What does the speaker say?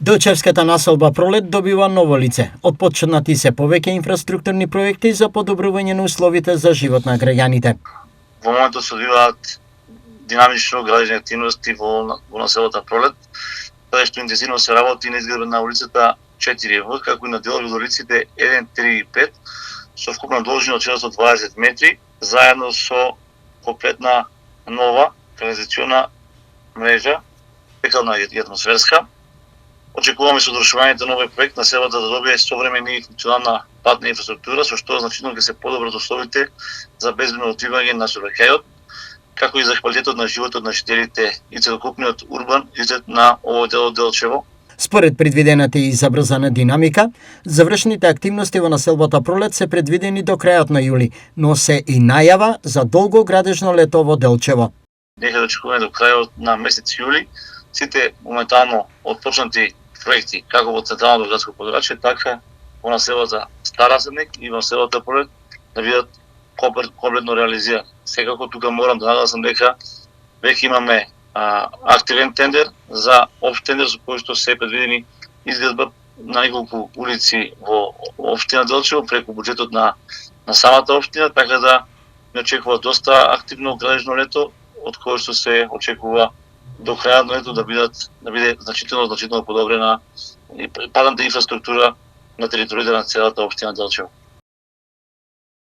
Делчевската населба Пролет добива ново лице. Отпочнати се повеќе инфраструктурни проекти за подобрување на условите за живот на граѓаните. Во моментот се одвиваат динамично градежни активности во населбата Пролет, каде што интензивно се работи на изградба на улицата 4В, како и на делови од улиците 1, 3 и 5, со вкупна должина од 420 метри, заедно со комплетна нова канализациона мрежа, фекална и атмосферска. Очекуваме со довршувањето на овој проект населбата да добие современа и функционална патна инфраструктура, со што значително ќе се подобрат условите за безбедно отвивање на сообраќајот, како и за квалитетот на животот на жителите и целокупниот урбан изглед на овој дел од Делчево. Според предвидената и забрзана динамика, завршните активности во населбата Пролет се предвидени до крајот на јули, но се и најава за долго градежно лето во Делчево. Нека да очекуваме до крајот на месец јули сите моментално отпочнати проекти, како во централното градско подрачје, така во населбата Стара Седник и во населбата Пролет да бидат комплетно реализирани. Секако тука морам да нагласам дека веќе имаме активен тендер за општ тендер со кој што се предвидени изградба на неколку улици во општина Делчево преку буџетот на самата општина, така да не очекува доста активно градежно лето, од кое што се очекува до крајот на лето да биде значително подобрена и патната инфраструктура на територијата на целата општина Делчево.